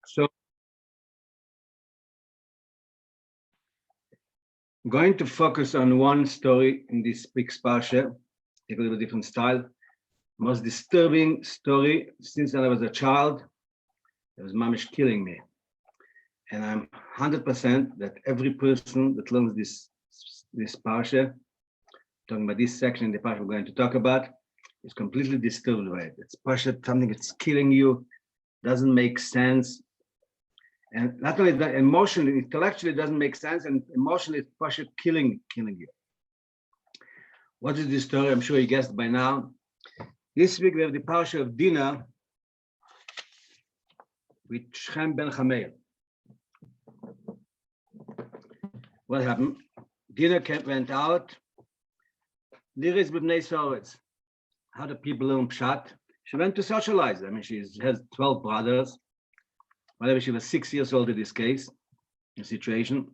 So I'm going to focus on one story in this week's Parsha, take a little different style. Most disturbing story since I was a child. It was mamish killing me. And I'm 100% that every person that learns this Parsha, talking about this section in the Parsha we're going to talk about, is completely disturbed by it. It's Parsha, something that's killing you, doesn't make sense. And not only that, emotionally, intellectually, it doesn't make sense, and emotionally, it's Parsha killing you. What is this story? I'm sure you guessed by now. This week we have the Parsha of Dinah with Shem ben Chameir. What happened? Dinah went out. Liris b'bnei Soretz. How do people learn Pshat? She went to socialize. I mean, she has 12 brothers. Whatever, she was 6 years old in this case, the situation.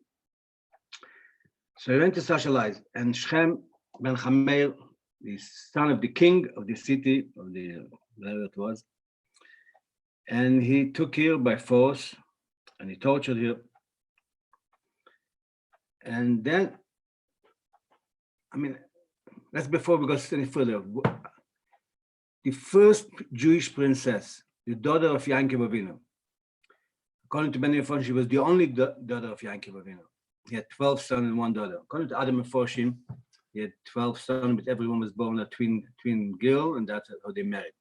So he went to socialize. And Shem ben Chameir, the son of the king of the city, of the whatever it was, and he took her by force, and he tortured her. And then, I mean, that's before we go any further. The first Jewish princess, the daughter of Yankov Avinu. According to many Mefarshim, she was the only daughter of Yankov Avinu. He had 12 sons and one daughter. According to other Mefarshim, he had 12 sons, but everyone was born a twin girl, and that's how they married.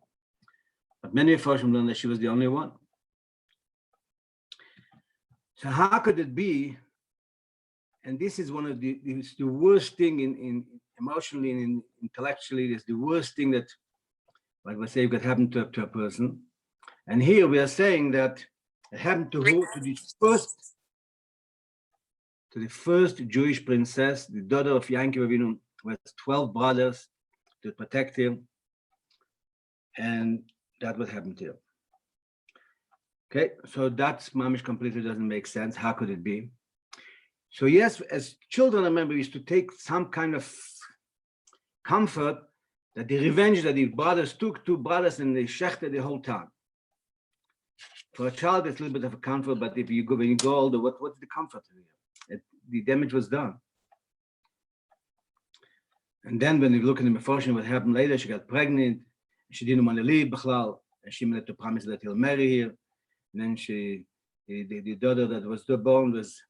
But many Mefarshim learned that she was the only one. So how could it be? And this is one of it's the worst thing in emotionally and intellectually. It's the worst thing that, like we say, could happen to a person. And here we are saying that it happened to who? To the first Jewish princess, the daughter of Yankov Avinu, who has 12 brothers to protect him. And that's what happened to him. Okay, so that's mamish completely doesn't make sense. How could it be? So yes, as children, I remember we used to take some kind of comfort that the revenge that the brothers took, 2 brothers, and they shechted the whole town. For a child, it's a little bit of a comfort, but if you go, when you go older, what's the comfort here? The damage was done. And then when you look in the Mefarshim, what happened later, she got pregnant, she didn't want to leave Bechlal, and she made to promise that he'll marry her. And then the daughter that was born was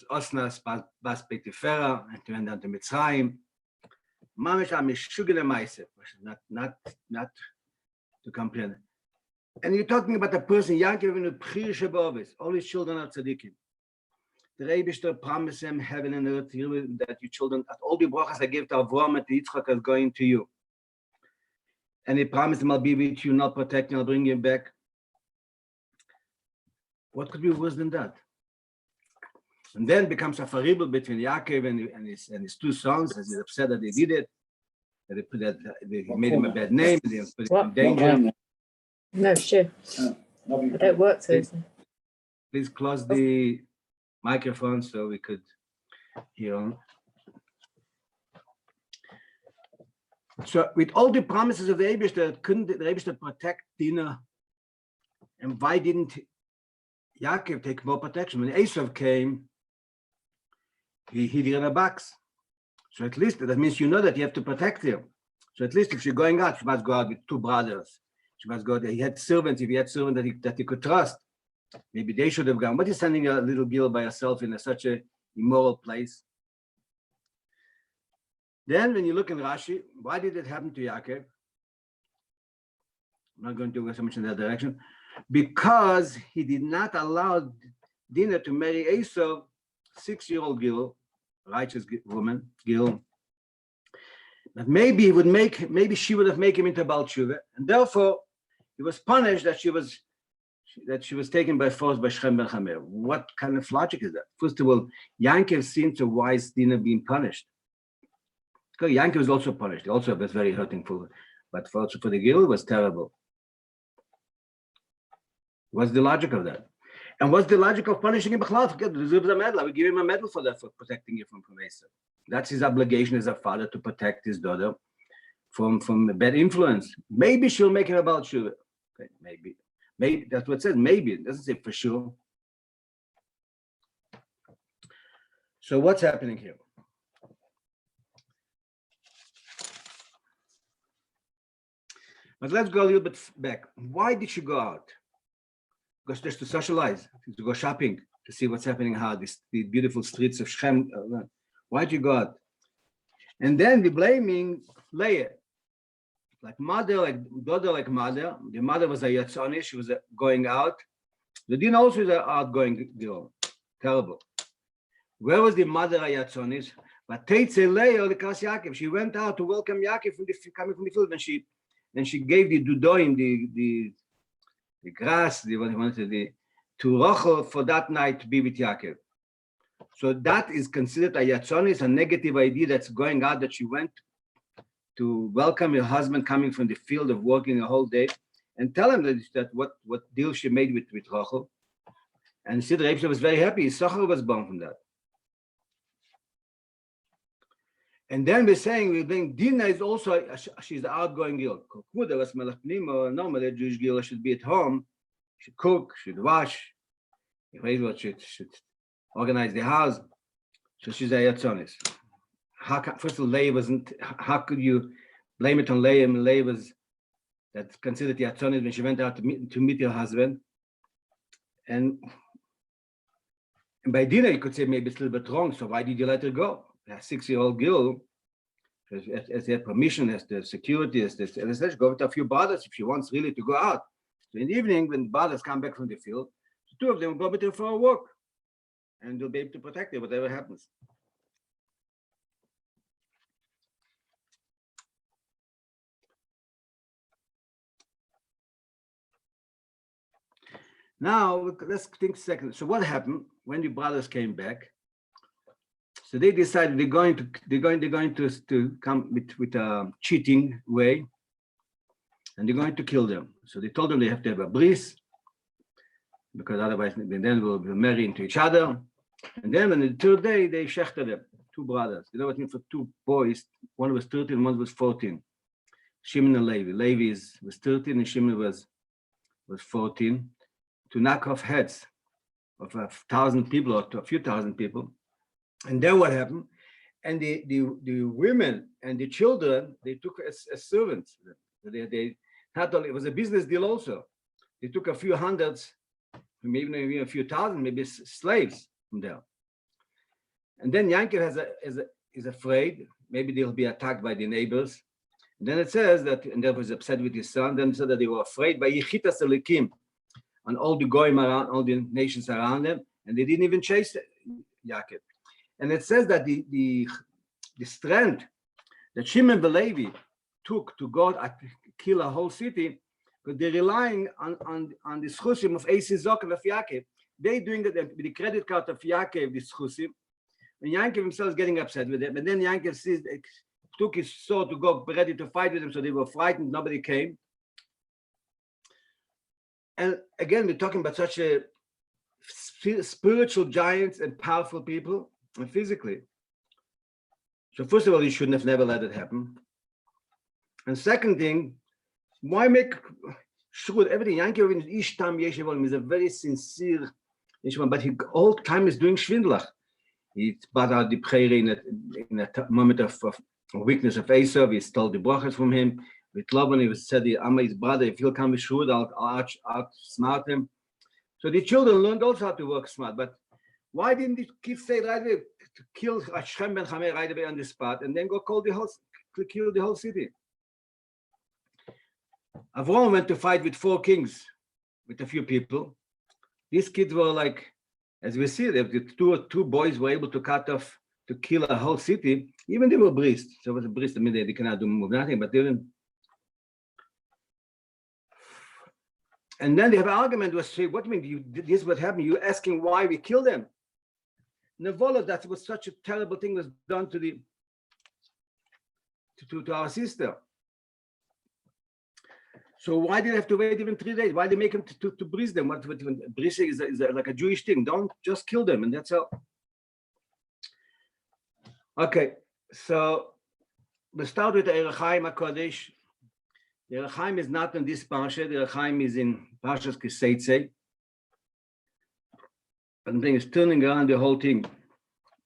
Osnas Bas Betifera, and she went down to Mitzrayim. Mamish Amishugile Maise, not to comprehend. And you're talking about a person, Yankov in the Pchir Shebovis, all his children are tzaddikim. The Rebbe promised him heaven and earth, that your children, at all the brachas I gave to Avraham and to Yitzchak are going to you. And he promised him, I'll be with you, I'll protect you, I'll bring you back. What could be worse than that? And then becomes a faribel between Yaakov and his 2 sons, as he's upset that they did it, that they made him a bad name, they put him in danger. No, shit. I don't work Thursday. Please close the microphone so we could hear on. So with all the promises of the Eibishter, couldn't the Eibishter protect Dinah? And why didn't Yaakov take more protection? When Esav came, he hid her in a box. So at least that means you know that you have to protect her. So at least if she's going out, she must go out with 2 brothers. She must go there. He had servants. If he had servants that he could trust, maybe they should have gone. But he's sending a little girl by herself in such a immoral place. Then when you look in Rashi, why did it happen to Yaakov? I'm not going to go so much in that direction. Because he did not allow Dinah to marry Esau, 6-year-old girl, righteous woman, girl. But maybe she would have made him into Baal Tshuva, and therefore he was punished that she was taken by force by Shem ben Chameir. What kind of logic is that? First of all, Yankov seemed so wise Dinah being punished. Because Yankov was also punished. He also was very hurting but also for the girl, it was terrible. What's the logic of that? And what's the logic of punishing him? Deserves a medal. We give him a medal for that, for protecting you from Esau. That's his obligation as a father, to protect his daughter from bad influence. Maybe she'll make him a Baal Tshuva. Okay, maybe. Maybe that's what it says. Maybe it doesn't say for sure. So what's happening here? But let's go a little bit back. Why did she go out? Because just to socialize, to go shopping, to see what's happening, how the beautiful streets of Shem. Why did you go out? And then we're blaming Leah, like mother, like daughter, like mother. The mother was a yatzoni, she was going out. The din also is an outgoing girl. Terrible. Where was the mother of Yatzonis? But Teitze Leah Likas Yaakov. She went out to welcome Yaakov coming from the field, and she gave the dudoin, the grass, to Rachel for that night to be with Yaakov. So that is considered a Yatzonis, a negative idea that's going out, that she went to welcome her husband coming from the field of working a whole day, and tell him that what deal she made with Rachel. And Sid Rebbe was very happy. Issachar was born from that. And then we're saying Dina is also, she's the outgoing girl. Normally a Jewish girl should be at home, should cook, should wash, should organize the house. So she's a Yatzonis. First of all, Leah wasn't, how could you blame it on Leah? And Leah was that's considered Yatzonis when she went out to meet her husband. And by Dina, you could say maybe it's a little bit wrong. So why did you let her go? A 6-year-old girl, as they have permission, as the security, as this, and let's go with a few brothers if she wants really to go out. So in the evening, when the brothers come back from the field, the two of them will go with her for a walk, and they'll be able to protect her, whatever happens. Now let's think a second. So what happened when the brothers came back? So they decided they're going to come with a cheating way, and they're going to kill them. So they told them they have to have a bris, because otherwise then we'll marry into each other. And then on the third day they shechted them, two brothers. You know what I mean? For two boys, one was 13, one was 14. Shimon and Levi. Levi was 13 and Shimon was 14. To knock off heads of 1,000 people or to a few thousand people. And then what happened? And the women and the children, they took as servants. They not only, it was a business deal also. They took a few hundreds, maybe a few thousand, maybe slaves from there. And then Yankov is afraid, maybe they'll be attacked by the neighbors. And then it says that, and they was upset with his son, then it said that they were afraid by Yechitas Elikim, and all the goyim around, all the nations around them, and they didn't even chase Yaakov. And it says that the strength that Shimon and Levi took to go kill a whole city, because they're relying on the schusim of Eisi Zokel of Yaakov. They're doing it with the credit card of Yaakov, the schusim. And Yaakov himself is getting upset with them. And then Yaakov took his sword to go ready to fight with them, so they were frightened, nobody came. And again, we're talking about such a spiritual giants and powerful people, and physically. So first of all, you shouldn't have never let it happen. And second thing, why make sure everything? Yankov is a very sincere Yeshua, but he all the time is doing Schwindlach. He brought out the prayer in a moment of weakness of Esau. He stole the brachas from him. With Laban, he said, "I'm his brother. If he'll come with Shud, I'll outsmart him." So the children learned also how to work smart. But why didn't the kids say right away to kill Hashem ben Chameh right away on the spot and then go kill the whole city? Avram went to fight with 4 kings, with a few people. These kids were like, as we see, the two boys were able to kill a whole city. Even they were briest. So it was a briest. I mean, they cannot do nothing, but they didn't. And then they have an argument was say, what do you mean? This is what happened. You're asking why we killed them. Nevola, that was such a terrible thing was done to our sister. So why did they have to wait even 3 days? Why did they make him to breeze them? Breezing is like a Jewish thing. Don't just kill them, and that's all. Okay, so we start with the Erech Chaim HaKodesh. The Rechaim is not in this parsha. The Rechaim is in Parshas Kesselman. And the thing is turning around the whole thing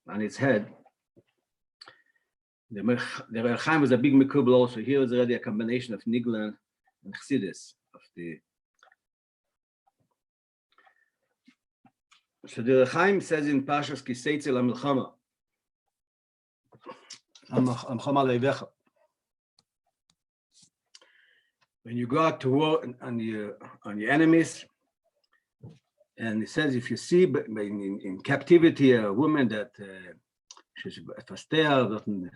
on its head. The Rechaim was a big mikubel also. Here is already a combination of Nigla and Chassidus. So the Rechaim says in Parshas Kesselman Amilchama Leivecha. When you go out to war on your enemies, and it says if you see in captivity a woman that she's fastea,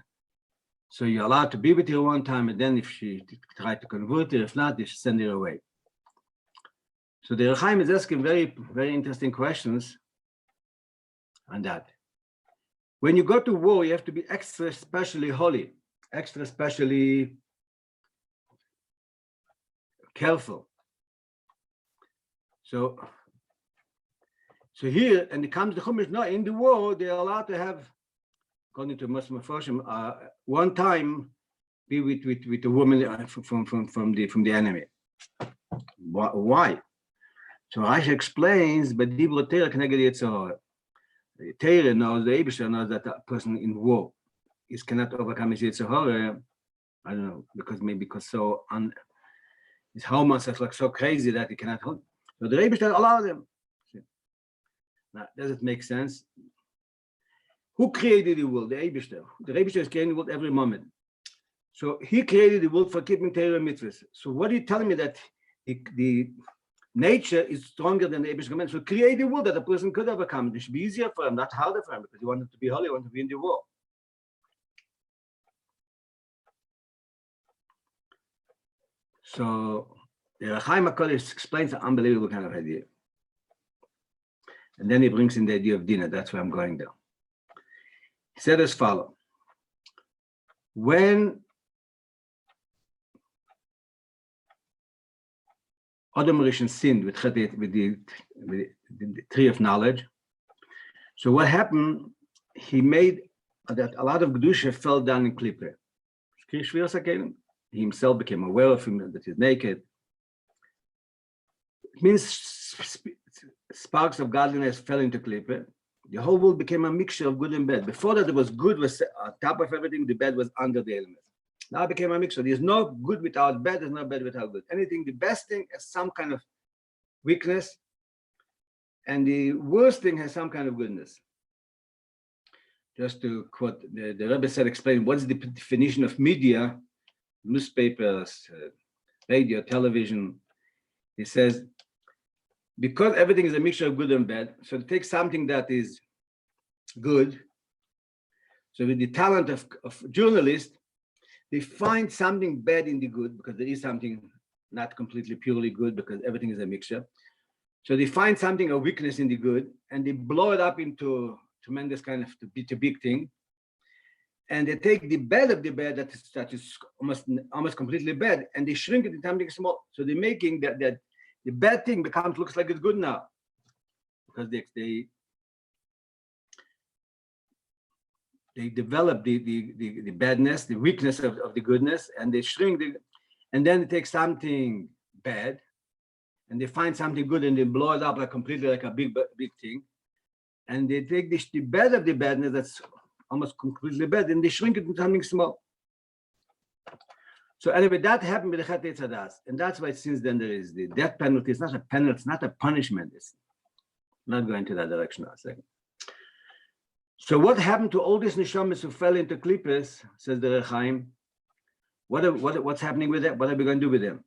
so you're allowed to be with her one time, and then if she tried to convert her, if not, you should send her away. So the Rechaim is asking very, very interesting questions on that. When you go to war, you have to be extra specially holy, extra specially careful. So here, and it comes the Chumash, no, in the war, they're allowed to have, according to Muslim Mephoshim, one time be with a woman from the enemy. Why? So Rashi explains, but Dibra Teira Keneged Yetzirah. The Teira knows, the Eibusher knows that a person in war cannot overcome his Yetzirah. I don't know, because so his hormones are like so crazy that he cannot hold. So the Eibusher allows him. Now, does it make sense? Who created the world? The Eibusher. The Eibusher is creating the world every moment. So he created the world for keeping Torah mitzvahs. So what are you telling me that the nature is stronger than the Eibusher command? So create the world that a person could overcome. It should be easier for him, not harder for him, because he wanted to be holy, he wanted to be in the world. So the Rechaim HaKodesh explains an unbelievable kind of idea. And then he brings in the idea of dinner. That's where I'm going there. He said as follows. When Adam Rishon sinned with the tree of knowledge, so what happened, he made that a lot of Kedusha fell down in Klippe. He himself became aware of him, that he's naked. It means sparks of godliness fell into Klippe. The whole world became a mixture of good and bad. Before that, it was good was on top of everything, the bad was under the element. Now it became a mixture. There's no good without bad, there's no bad without good. Anything, the best thing has some kind of weakness, and the worst thing has some kind of goodness. Just to quote, the Rabbi said, explain what's the definition of media, newspapers, radio, television. He says, because everything is a mixture of good and bad, so to take something that is good, so with the talent of journalists, they find something bad in the good, because there is something not completely purely good, because everything is a mixture. So they find something, a weakness in the good, and they blow it up into tremendous kind of a big thing. And they take the bad of the bad that is almost completely bad, and they shrink it into something small. So they're making that the bad thing looks like it's good now, because they develop the badness, the weakness of the goodness, and they shrink and then they take something bad, and they find something good, and they blow it up like completely like a big thing, and they take the bad of the badness that's almost completely bad, and they shrink it into something small. So anyway, that happened with the Chet Eitzadas, and that's why since then there is the death penalty. It's not a penalty, it's not a punishment. It's not going to that direction now. Second. So what happened to all these neshamas who fell into klippos, says the Rechaim? What's happening with them? What are we going to do with them?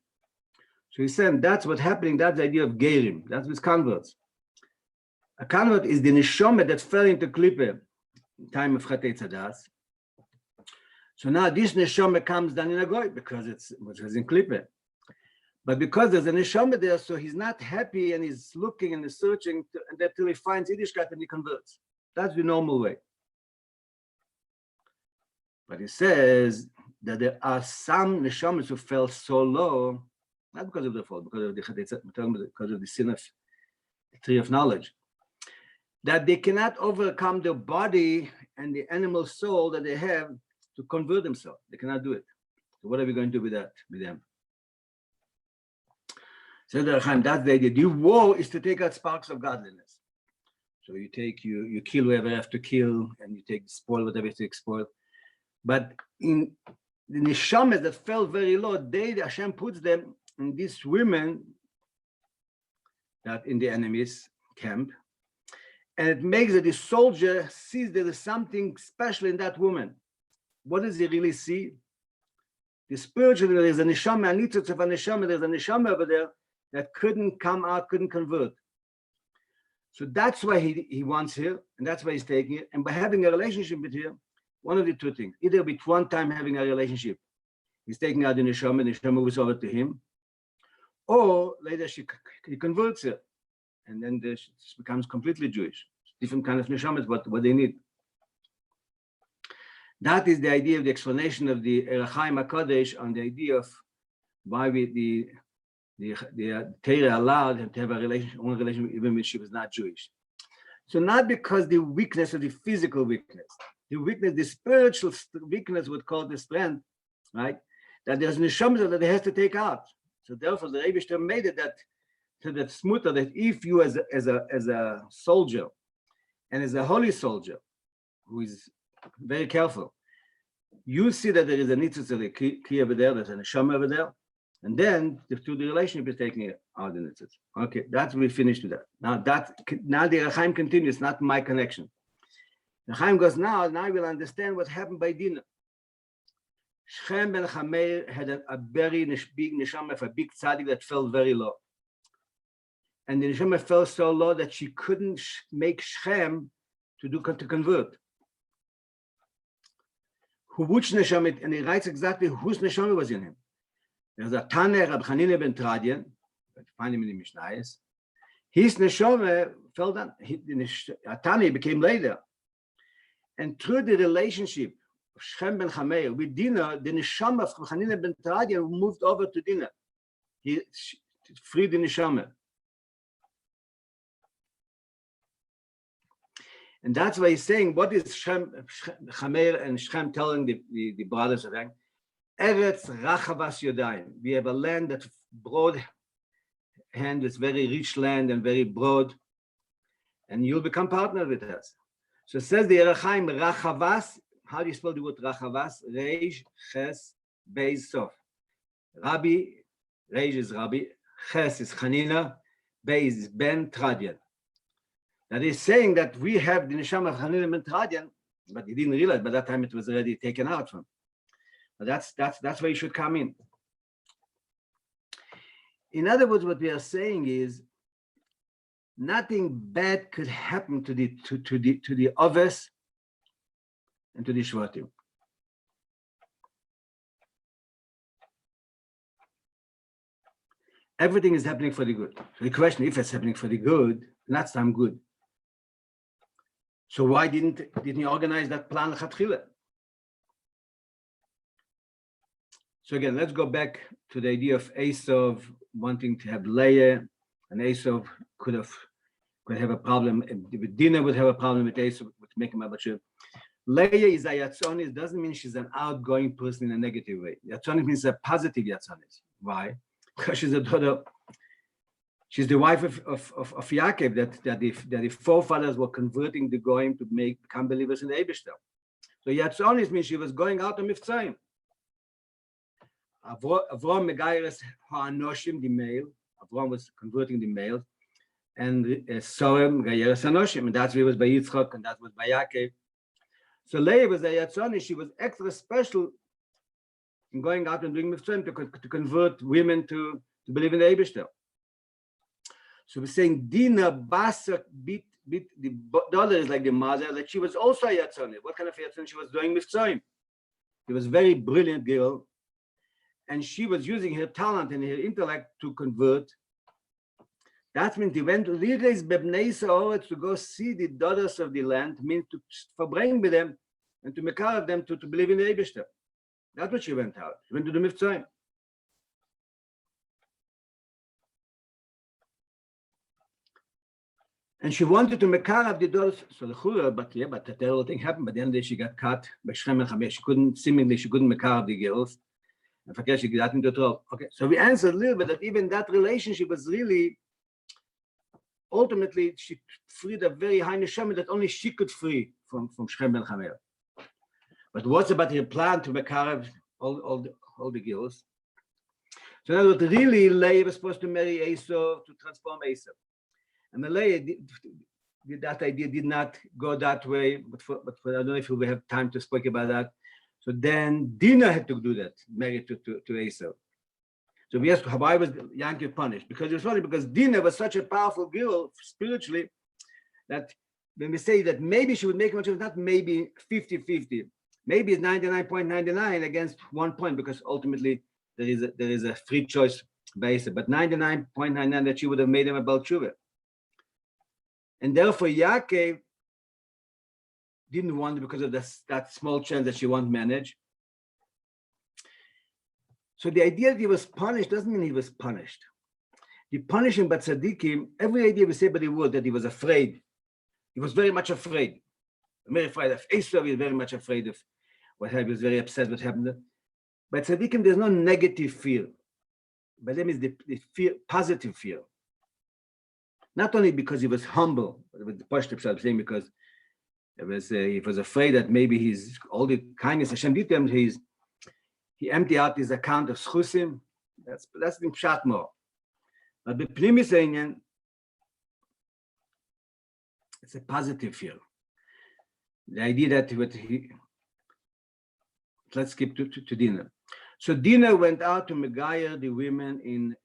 So he's saying that's what's happening. That's the idea of gerim. That's with converts. A convert is the neshama that fell into klippe in time of Chet Eitzadas. So now this neshama comes down in a goy because it's in klippe. But because there's a neshama there, so he's not happy, and he's looking and he's searching until he finds Yiddishkeit and he converts. That's the normal way. But he says that there are some neshamas who fell so low, not because of the fall, because of the sin of the tree of knowledge, that they cannot overcome the body and the animal soul that they have to convert themselves. They cannot do it. So what are we going to do with them? So that's the idea. The war is to take out sparks of godliness. So you kill whoever you have to kill, and you spoil whatever you have to spoil. But in the neshamas that fell very low, Hashem puts them in these women that in the enemy's camp, and it makes that the soldier sees there is something special in that woman. What does he really see? The spiritual, there is a neshama, there's a neshama over there that couldn't come out, couldn't convert. So that's why he wants her, and that's why he's taking it. And by having a relationship with her, one of the two things, either with one time having a relationship, he's taking out the neshama moves over to him, or later he converts her, and then she becomes completely Jewish. Different kind of neshamas, what they need. That is the idea of the explanation of the Erachaim HaKodesh on the idea of why the Torah allowed him to have a relationship even when she was not Jewish. So not because the weakness of the physical weakness, the spiritual weakness would call the strength, right? That there's neshama that he has to take out. So therefore, the Rebbe made it that smutter, that if you as a soldier and as a holy soldier who is very careful, you see that there is a nitzitz of the key over there, there's a neshama over there, and then through the relationship is taking it out the nitzitz. Okay, that's we finished with that. Now the Rechaim continues, not my connection. Rechaim goes now we'll understand what happened by Dinah. Shechem ben Chameir had a very big neshama, a big tzaddik that fell very low. And the neshama fell so low that she couldn't make Shechem to convert. Which neshama, and he writes exactly whose neshama was in him. There's a Tane Rab Chanina ben Tradian, I find him in the Mishnayos. His neshama fell down. Tane became later. And through the relationship of Shechem ben Chameir with Dinah, the neshama of Chanina ben Tradian moved over to Dinah. He freed the neshama. And that's why he's saying, what is Chameir and Shechem telling the brothers of them? Eretz Rachavas Yodayim. We have a land that's broad hand, it's very rich land and very broad, and you'll become partner with us. So it says the Erachaim Rachavas. How do you spell the word Rachavas? Reish, Ches, Beis, Sof. Rabbi, Reish is Rabbi, Ches is Chanina, Beis is Ben Tradian. That is saying that we have the neshama of Chanina ben Tradian, but he didn't realize by that time it was already taken out from. But that's where you should come in. In other words, what we are saying is nothing bad could happen to the others and to the shvatim. Everything is happening for the good. So the question, if it's happening for the good, that's some good. So why didn't he organize that plan Chatchila? So again, let's go back to the idea of Esav wanting to have Leah, and Esav could have a problem. Dinah would have a problem with Esav, with making him a Leah is a Yatzonis, doesn't mean she's an outgoing person in a negative way. Yatzonis means a positive Yatzonis. Why? Because she's a daughter. She's the wife of Yaakov that the forefathers were converting the Goyim to become believers in the Eibishter. So Yatzonis means she was going out on Mivtzoim. Avram Megayres Ha'anoshim, the male. Avram was converting the male, and Sorem Gayeres Ha'anoshim, and that's where it was by Yitzchak, and that was by Yaakov. So Leah was a Yatzonis. She was extra special in going out and doing Mivtzoim to convert women to believe in the Eibishter. So we're saying Dinah Basak beat the daughter is like the mother, that she was also a Yatzonis. What kind of Yatzonis she was doing Mivtzoim? She was a very brilliant girl, and she was using her talent and her intellect to convert. That means he went to to go see the daughters of the land, means to verbring with them and to make out of them to believe in the Eibishter. That's what she went out. She went to the Mivtzoim. And she wanted to make out of the daughters. So the Chura, but the terrible thing happened. By the end of the day, she got cut by Shechem and Chameir. She couldn't make out of the girls. And verkehrt she got into trouble. Okay, so we answered a little bit that even that relationship was really, ultimately, she freed a very high neshama that only she could free from Shechem ben Chamer. But what's about her plan to mekarev all the girls? So now that really Leah was supposed to marry Esau to transform Esau. And Leah, that idea did not go that way, but for I don't know if we have time to speak about that. So then Dinah had to do that, marry to Esau. So we asked why was Yankee punished? Because it was funny, because Dinah was such a powerful girl spiritually that when we say that maybe she would make much, it was not maybe 50-50. Maybe it's 99.99 against 1 point, because ultimately there is a free choice basis, but 99.99 that she would have made him a Baal Tshuva. And therefore Yaakov didn't want it because of that small chance that she won't manage. So the idea that he was punished doesn't mean he was punished. The punishing but tzaddikim, every idea we say by the word that he was afraid. He was very much afraid. Very afraid of Esau, he was very much afraid of what happened. He was very upset what happened. By tzaddikim, there's no negative fear. By them is the fear, positive fear. Not only because he was humble, but with the Parshas I'm saying because he was afraid that maybe all the kindness Hashem did to him, he emptied out his account of schusim. That's the pshat more. But the pnimis inyan, it's a positive fear. The idea that let's skip to Dinah. So Dinah went out to Megayer the women in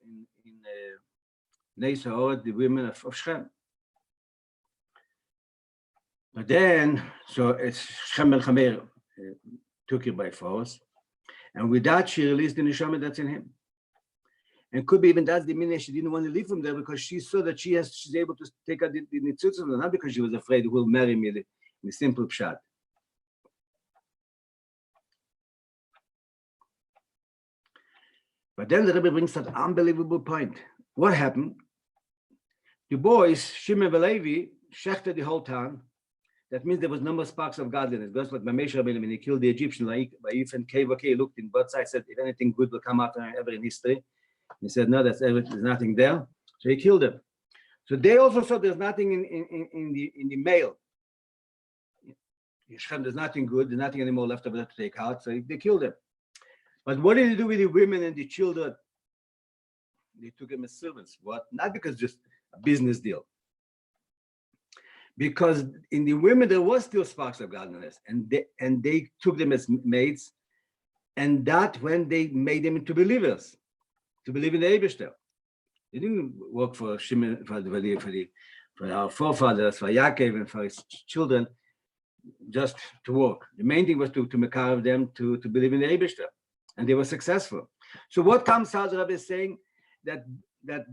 Nei Sahor, the women of Shechem. But then, so it's Shechem ben Chamer took her by force, and with that she released the neshama that's in him. And could be even that's the meaning she didn't want to leave from there because she saw that she's able to take out the nitzutz, not because she was afraid he will marry me, the simple pshat. But then the Rabbi brings that unbelievable point. What happened? The boys, Shimon and Levi, shechted the whole town. That means there was no more sparks of godliness. Just like Moshe Rabbeinu, when he killed the Egyptian, like and he looked in both sides, said, if anything good will come after ever in history. He said, no, there's nothing there. So he killed them. So they also saw there's nothing in the male. There's nothing good, there's nothing anymore left over to take out. So they killed them. But what did he do with the women and the children? They took them as servants. What? Not because just a business deal. Because in the women there was still sparks of godliness, and they took them as maids, and that when they made them into believers, to believe in the Eibishter. They didn't work for Shimon, for our forefathers, for Yaakov, and for his children, just to work. The main thing was to mekarev them to believe in the Eibishter, and they were successful. So what comes out, Rabbi is saying that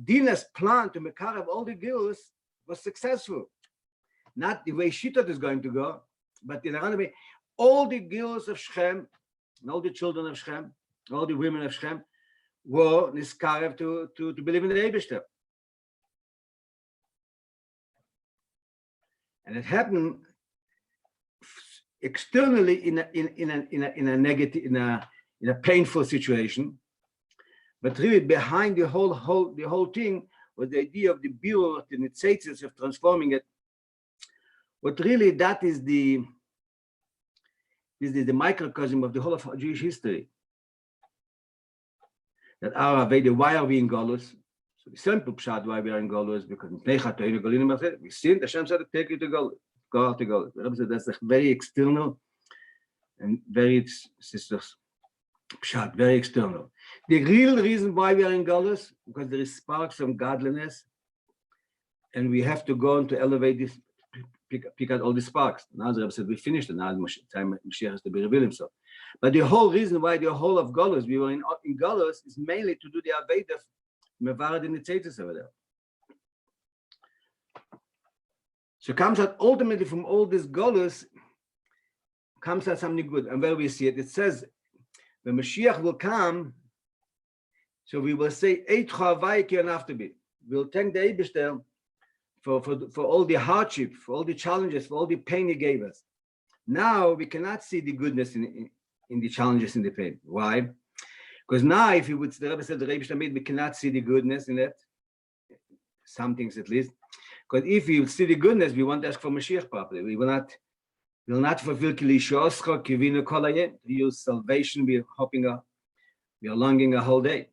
Dinah's plan to mekarev all the girls was successful. Not the way she thought it was going to go, but in another way, all the girls of Shechem, and all the children of Shechem, all the women of Shechem, were niskarev to believe in the Eibishter. And it happened externally in a negative, in a painful situation, but really behind the whole thing was the idea of the birur, the nitzitzis of transforming it. But really, that is the microcosm of the whole of Jewish history. That our Aveda, why are we in Golus? So the simple pshat why we are in Golus because we sinned. Hashem said, "Take you to Golus, go out to Golus." That's a very external and very sisters pshat, very external. The real reason why we are in Golus because there is sparks from godliness, and we have to go on to elevate this. Pick out all the sparks. Now the Rabbi said we finished it. Now time Mashiach has to be revealed himself. But the whole reason why the whole of Golus, we were in Golus, is mainly to do the Aveda Mevarad in the Tzeitzis over there. So comes out ultimately from all this Golus, comes out something good. And where we see it, it says when Mashiach will come, so we will say Eitcha Havai Ki Anaftabi. We'll thank the Eibishter for all the hardship, for all the challenges, for all the pain he gave us. Now we cannot see the goodness in the challenges and the pain. Why? Because now, if you would, the Rebbe said the Rebbe made, we cannot see the goodness in it. Some things at least. Because if you see the goodness, we won't ask for Mashiach properly. We will not fulfill Kilishoscha, Kivinu Kolaye. To use salvation, we are longing a whole day.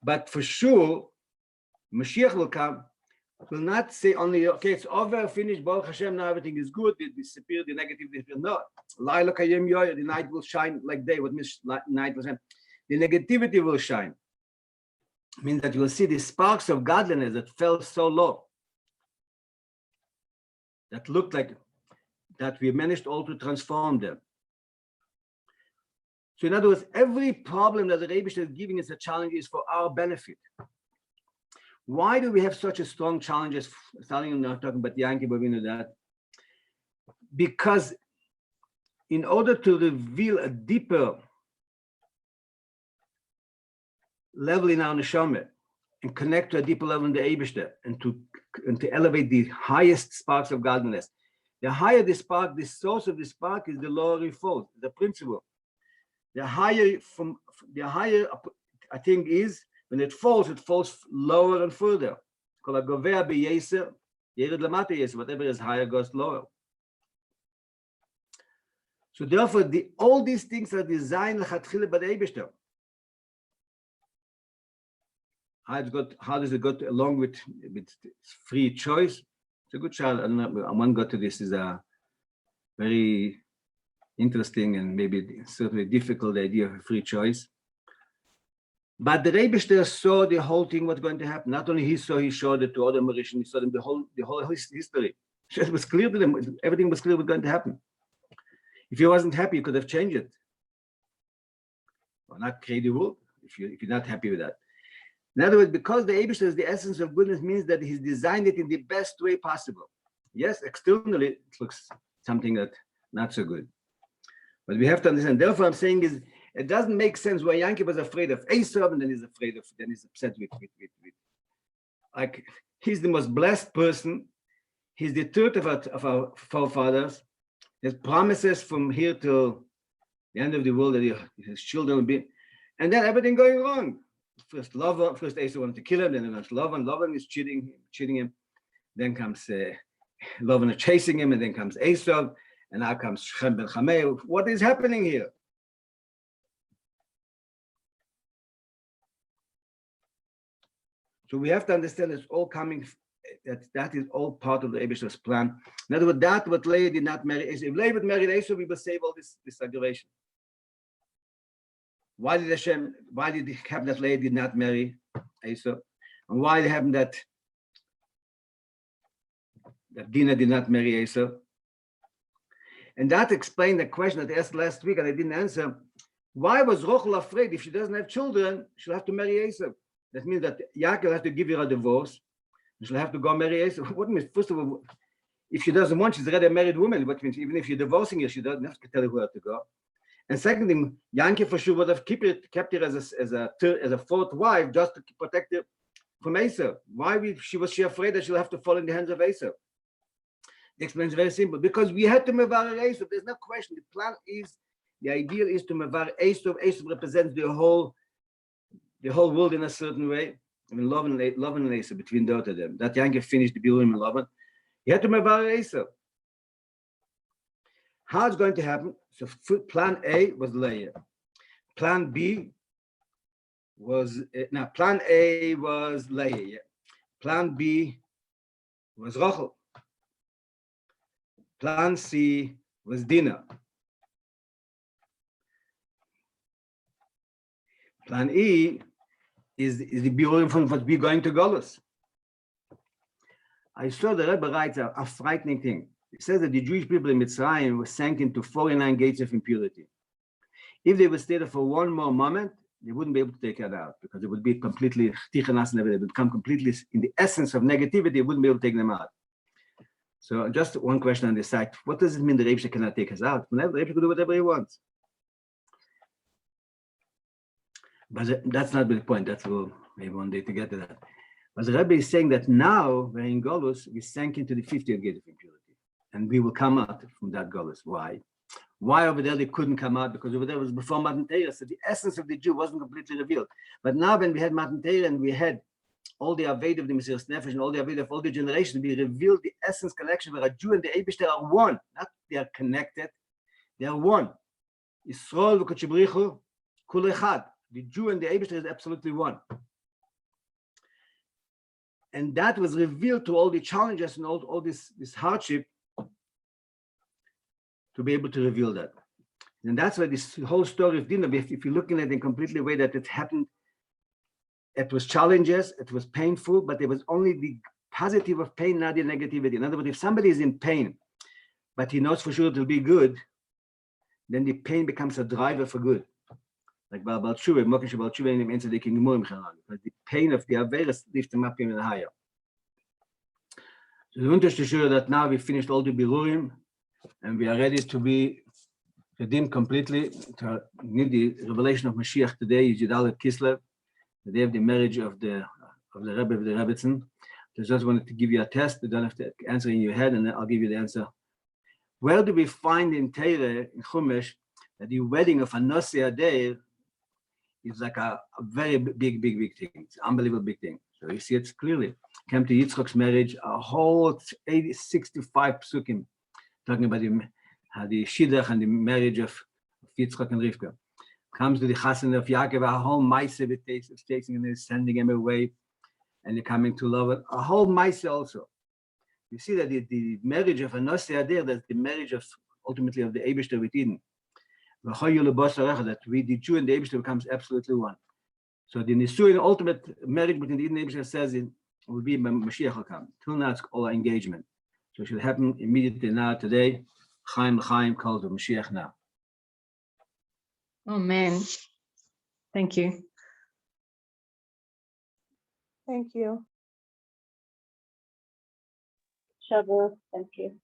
But for sure, Mashiach will come, will not say only, okay, it's over, finished, Baruch Hashem, now everything is good, it disappeared, the negative disappeared. No, Laila Kayem Yoy, the night will shine like day, what means night will shine. The negativity will shine. It means that you will see the sparks of godliness that fell so low, that looked like, that we managed all to transform them. So in other words, every problem that the Rebbe is giving us a challenge is for our benefit. Why do we have such a strong challenges? Starting now talking about Yankee, but we know that. Because in order to reveal a deeper level in our neshama and connect to a deeper level in the Eibishter and to elevate the highest sparks of godliness, the higher the spark, the source of the spark is the lower it falls, the principle. The higher I think is when it falls lower and further. Whatever is higher goes lower. So therefore, all these things are designed lechatchila by the Eibishter. How does it go along with free choice? It's a good child. I don't know. I want to go to this. Is a very interesting and maybe certainly difficult idea of free choice. But the Rebbe saw the whole thing, what's going to happen. Not only he showed it to other Mauritians, he saw them the whole history. It was clear to them, everything was clear what was going to happen. If he wasn't happy, you could have changed it. Or not create the rule if you're not happy with that. In other words, because the Eibishter is the essence of goodness, means that he's designed it in the best way possible. Yes, externally, it looks something that not so good. But we have to understand. Therefore, I'm saying is it doesn't make sense why Yankee was afraid of Esau and then he's upset with. Like he's the most blessed person. He's the third of our forefathers. There's promises from here till the end of the world that his children will be, and then everything going wrong. First Esau wanted to kill him, then comes Lavan is cheating him. Then comes Lavan is chasing him, and then comes Esau. And now comes Shem ben Chamei. What is happening here? So we have to understand it's all coming, that is all part of the Eibishter's plan. In other words, that what Leah did not marry Esau. If Leah would marry Esau, we will save all this aggravation. Why did it happen that Leah did not marry Esau? And why it happened that Dinah did not marry Esau? And that explained the question that I asked last week and I didn't answer. Why was Rochel afraid if she doesn't have children, she'll have to marry Esau? That means that Yaakov has to give her a divorce. She'll have to go marry Esau. What means, first of all, if she doesn't want, she's already a married woman. What means even if you're divorcing her, she doesn't have to tell her where to go. And second thing, Yankee for sure would have kept her as a fourth wife just to protect her from Esau. Why was she afraid that she'll have to fall in the hands of Esau? The explanation is very simple. Because we had to mevar Esau. There's no question. The ideal is to mevar Esau. Esau represents the whole world in a certain way. I mean, love and Esau between both of them. That Yankee finished the Bilurim and Lavan. He had to mevar Esau. How it's going to happen? So plan A was Leah. Plan B was plan A was Leah. Yeah. Plan B was Rochel. Plan C was Dinah. Plan E is the Bilurim from what we're going to Golus. I saw the Rebbe writes a frightening thing. It says that the Jewish people in Mitzrayim were sank into 49 gates of impurity. If they would stay there for one more moment, they wouldn't be able to take it out because it would be completely, they would become completely in the essence of negativity, it wouldn't be able to take them out. So just one question on this side. What does it mean the Rebbe cannot take us out? The Rebbe can do whatever he wants. But that's not the point. That's maybe one day to get to that. But the Rebbe is saying that now we're in Golus, we sank into the 50th gate of impurity. And we will come out from that Golus. Why? Why over there they couldn't come out? Because over there was before Matan Torah, so the essence of the Jew wasn't completely revealed. But now when we had Matan Torah and we had all the Aved of the Mesiras Nefesh and all the Aved of all the generations, we revealed the essence connection where a Jew and the Eibishter are one. Not they are connected, they are one. Yisrael v'Kodesh B'richu kul echad. The Jew and the Eibishter is absolutely one. And that was revealed to all the challenges and all this hardship to be able to reveal that. And that's why this whole story of Dinah, if you're looking at it in completely way that it happened, it was challenges, it was painful, but there was only the positive of pain, not the negativity. In other words, if somebody is in pain, but he knows for sure it will be good, then the pain becomes a driver for good. Like Baal Tshuva, Mokin Baal Tshuva, in the answer they can more because the pain of the Averis lifts them up even higher. So we want to show that now we finished all the Birurim and we are ready to be redeemed completely. To need the revelation of Mashiach today is Yud Kislev, the day of the marriage of the Rabbi of the Rebbetzin. So I just wanted to give you a test. You don't have to answer in your head, and then I'll give you the answer. Where do we find in Torah, in Chumash, that the wedding of a Nosei Adair is like a very big thing. It's an unbelievable big thing. So you see it clearly. Came to Yitzchak's marriage, a whole 65 psukim, talking about the Shidduch and the marriage of Yitzchak and Rivka. Comes to the Chassidus of Yaakov, a whole Maise with chasing and sending him away, and they're coming to love it. A whole Maise also. You see that the marriage of a Nosei Adair, that's the marriage of ultimately of the Eibishter with Eden. That we, the Jew and the Eibishter, becomes absolutely one. So the Nisuin, ultimate marriage between the Eden and the Eibishter, says it will be when Mashiach will come. Till now, it's all our engagement. So it should happen immediately now, today. Chaim calls the Mashiach now. Amen. Thank you. Thank you. Shavuot. Thank you.